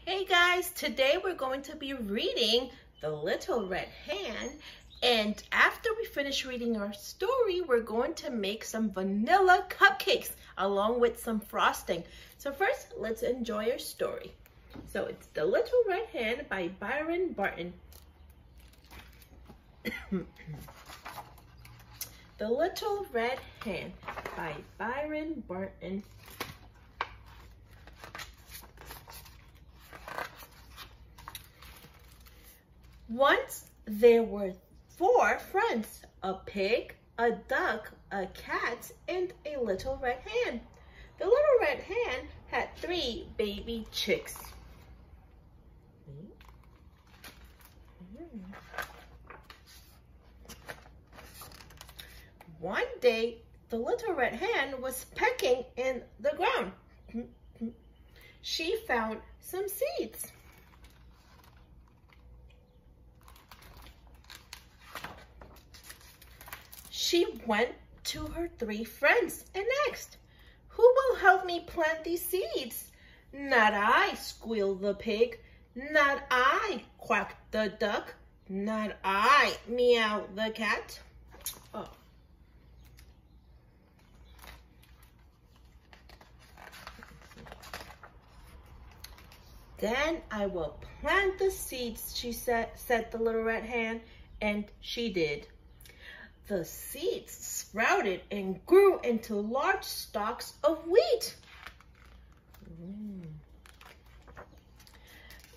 Hey guys, today we're going to be reading The Little Red Hen, and after we finish reading our story, we're going to make some vanilla cupcakes along with some frosting. So first, let's enjoy our story. So it's The Little Red Hen by Byron Barton. The Little Red Hen by Byron Barton. Once there were 4 friends, a pig, a duck, a cat, and a little red hen. The little red hen had 3 baby chicks. One day, the little red hen was pecking in the ground. She found some seeds. She went to her 3 friends and asked, "Who will help me plant these seeds?" "Not I," squealed the pig. "Not I," quacked the duck. "Not I," meowed the cat. Oh. "Then I will plant the seeds," said the little red hen, and she did. The seeds sprouted and grew into large stalks of wheat.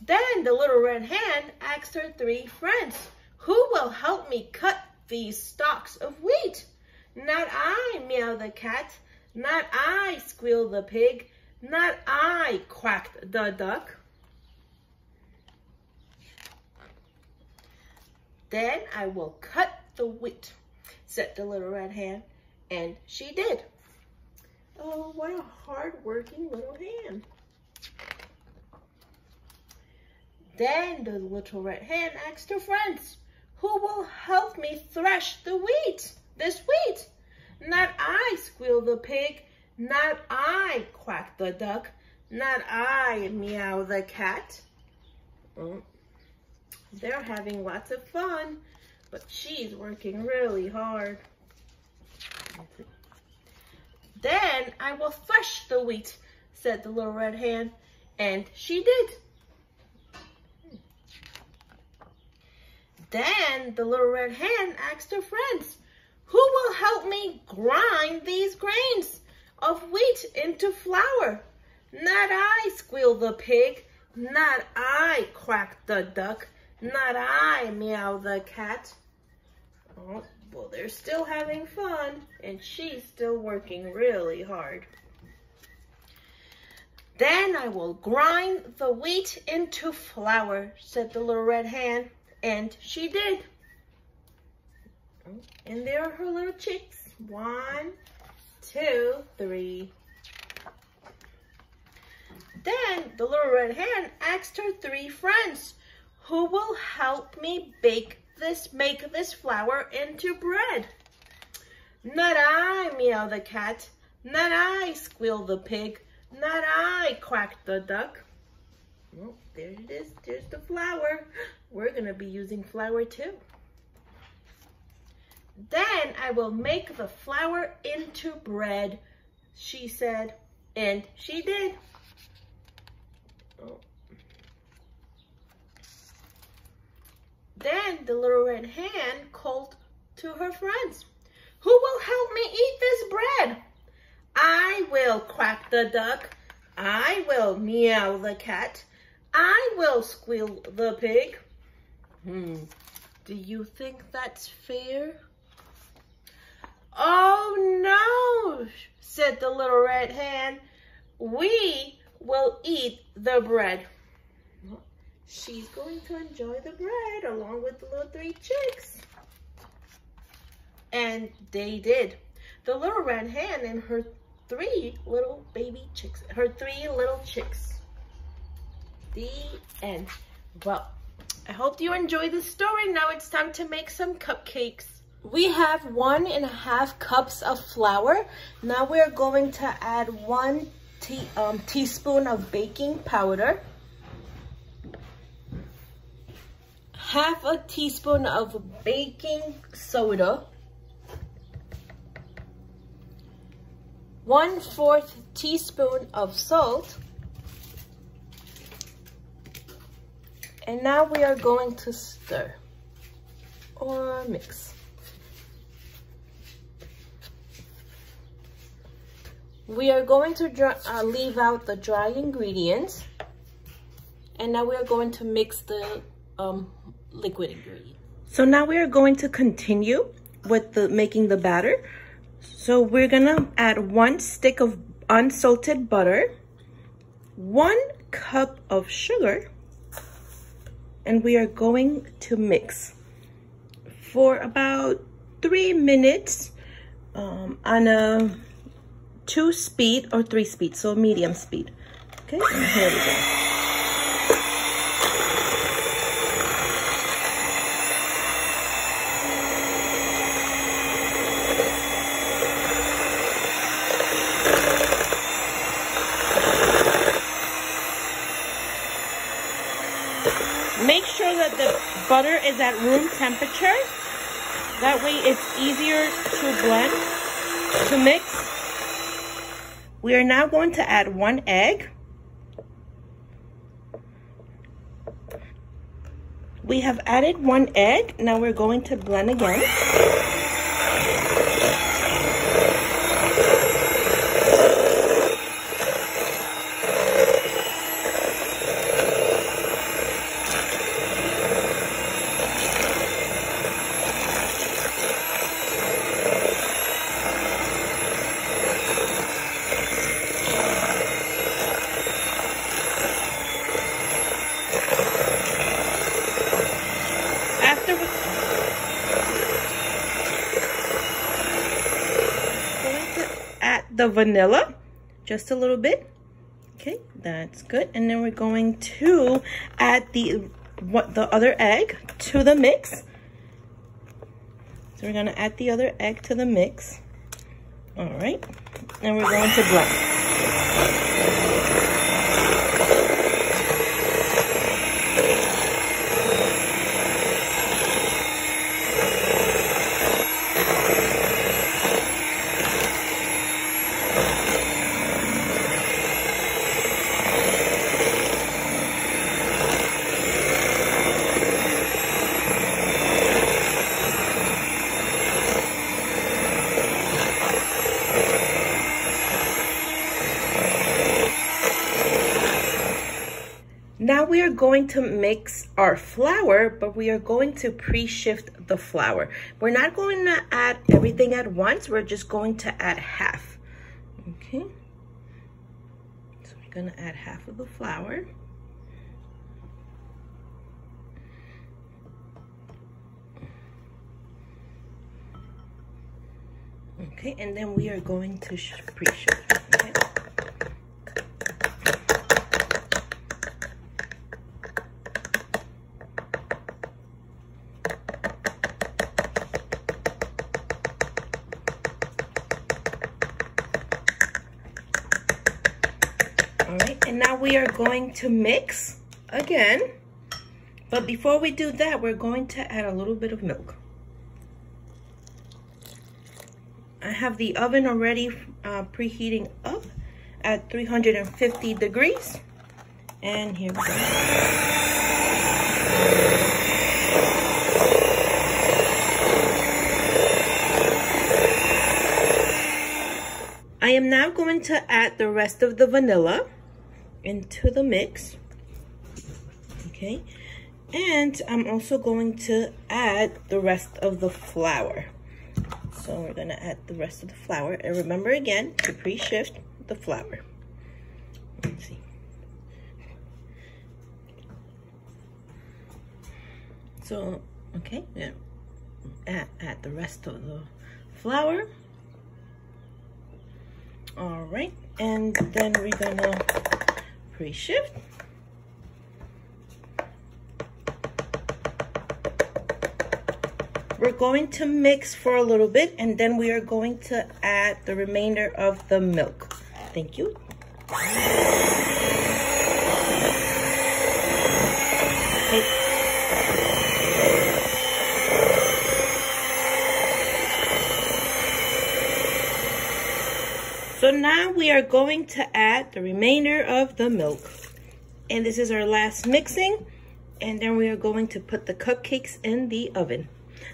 Then the little red hen asked her 3 friends, "Who will help me cut these stalks of wheat?" "Not I," meowed the cat. "Not I," squealed the pig. "Not I," quacked the duck. "Then I will cut the wheat," said the little red hen, and she did. Oh, what a hard-working little hen. Then the little red hen asked her friends, "Who will help me thresh this wheat?" "Not I," squealed the pig. "Not I," quacked the duck. "Not I," meowed the cat. Oh, they're having lots of fun, but she's working really hard. "Then I will thresh the wheat," said the little red hen, and she did. Then the little red hen asked her friends, "Who will help me grind these grains of wheat into flour?" "Not I," squealed the pig. "Not I," quacked the duck. "Not I," meowed the cat. Oh, well, they're still having fun, and she's still working really hard. "Then I will grind the wheat into flour," said the little red hen, and she did. And there are her little chicks. 1, 2, 3. Then the little red hen asked her 3 friends, "Who will help me make this flour into bread?" "Not I," meowed the cat. "Not I," squealed the pig. "Not I," quacked the duck. Well, there it is. There's the flour. We're going to be using flour too. "Then I will make the flour into bread," she said, and she did. Oh. Then the little red hen called to her friends, "Who will help me eat this bread?" "I will," quacked the duck. "I will," meowed the cat. "I will," squealed the pig. Do you think that's fair? "Oh no," said the little red hen. "We will eat the bread." She's going to enjoy the bread along with the little 3 chicks. And they did. The little red hen and her 3 little baby chicks, her 3 little chicks. The end. Well, I hope you enjoyed the story. Now it's time to make some cupcakes. We have 1½ cups of flour. Now we're going to add 1 teaspoon of baking powder. half a teaspoon of baking soda, 1/4 teaspoon of salt, and now we are going to stir or mix. We are going to leave out the dry ingredients, and now we are going to mix the liquid ingredient. So now we are going to continue with making the batter. So we're gonna add 1 stick of unsalted butter, 1 cup of sugar, and we are going to mix for about 3 minutes on a 2-speed or 3-speed, so medium speed. Okay, and here we go. Make sure that the butter is at room temperature. That way it's easier to blend, to mix. We are now going to add 1 egg. We have added 1 egg. Now we're going to blend again. The vanilla, just a little bit. Okay, that's good. And then we're going to add the other egg to the mix. So we're gonna add the other egg to the mix. All right, and we're going to blend. Now we are going to mix our flour, but we are going to pre-shift the flour. We're not going to add everything at once. We're just going to add half. Okay. So we're going to add half of the flour. Okay, and then we are going to pre-shift. Okay. All right, and now we are going to mix again. But before we do that, we're going to add a little bit of milk. I have the oven already preheating up at 350 degrees. And here we go. I am now going to add the rest of the vanilla into the mix. Okay. And I'm also going to add the rest of the flour. So we're gonna add the rest of the flour. And remember again to pre-shift the flour. Let's see. So, okay, yeah. Add the rest of the flour. All right, and then we're gonna pre-shift. We're going to mix for a little bit, and then we are going to add the remainder of the milk. Thank you. Okay. going to add the remainder of the milk. And this is our last mixing. And then we are going to put the cupcakes in the oven.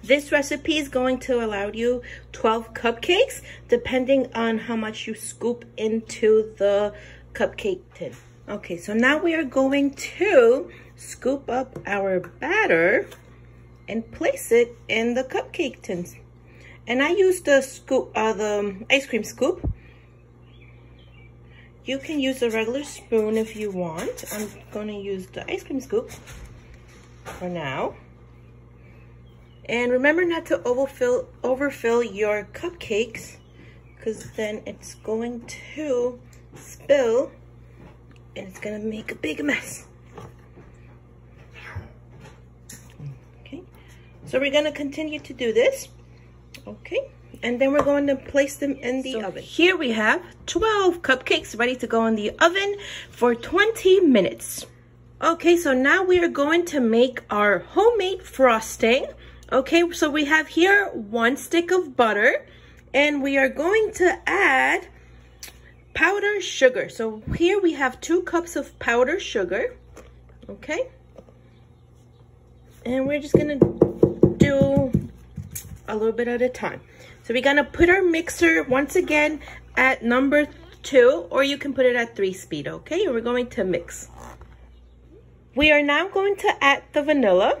This recipe is going to allow you 12 cupcakes, depending on how much you scoop into the cupcake tin. Okay, so now we are going to scoop up our batter and place it in the cupcake tins. And I use the ice cream scoop. You can use a regular spoon if you want. I'm going to use the ice cream scoop for now. And remember not to overfill your cupcakes, because then it's going to spill and it's going to make a big mess. Okay, so we're going to continue to do this. Okay, and then we're going to place them in the oven. Here we have 12 cupcakes ready to go in the oven for 20 minutes. Okay, so now we are going to make our homemade frosting. Okay, so we have here 1 stick of butter, and we are going to add powdered sugar. So here we have 2 cups of powdered sugar. Okay, and we're just gonna do a little bit at a time. So we're gonna put our mixer once again at number 2, or you can put it at 3 speed. Okay, and we're going to mix. We are now going to add the vanilla.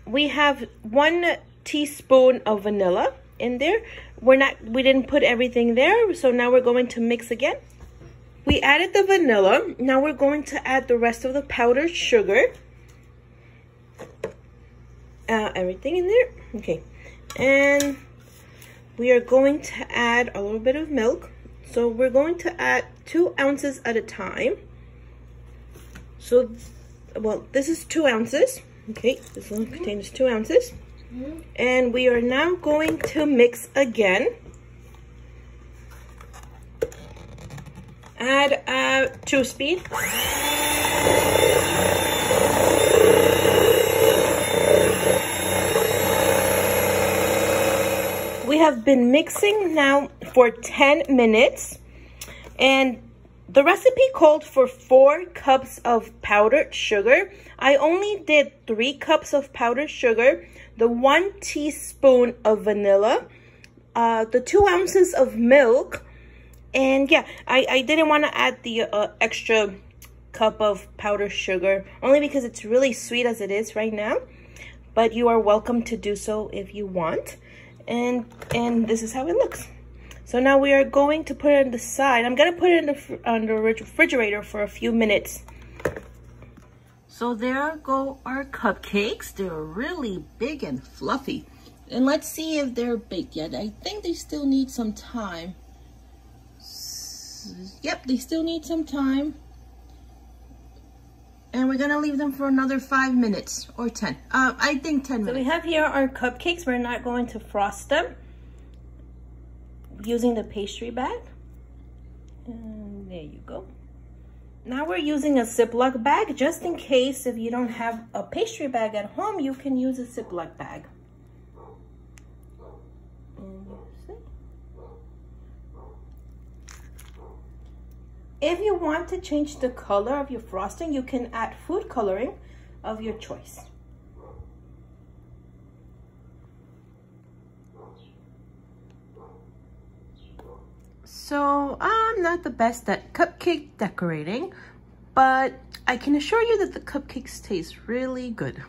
We have 1 teaspoon of vanilla in there. We didn't put everything there, so now we're going to mix again. We added the vanilla. Now we're going to add the rest of the powdered sugar. Everything in there. Okay, and we are going to add a little bit of milk. So we're going to add 2 ounces at a time. So, well, this is 2 ounces. Okay, this one contains 2 ounces. And we are now going to mix again. Add 2 speed. We have been mixing now for 10 minutes, and the recipe called for 4 cups of powdered sugar. I only did 3 cups of powdered sugar, the 1 teaspoon of vanilla, the 2 ounces of milk, and yeah, I didn't want to add the extra cup of powdered sugar, only because it's really sweet as it is right now, but you are welcome to do so if you want. And this is how it looks. So now we are going to put it on the side. I'm going to put it on the refrigerator for a few minutes. So there go our cupcakes. They're really big and fluffy. And let's see if they're baked yet. I think they still need some time. Yep, they still need some time. And we're going to leave them for another 5 minutes or 10. I think 10 minutes. So we have here our cupcakes. We're not going to frost them using the pastry bag. And there you go. Now we're using a Ziploc bag, just in case if you don't have a pastry bag at home, you can use a Ziploc bag. And you see. If you want to change the color of your frosting, you can add food coloring of your choice. So I'm not the best at cupcake decorating, but I can assure you that the cupcakes taste really good.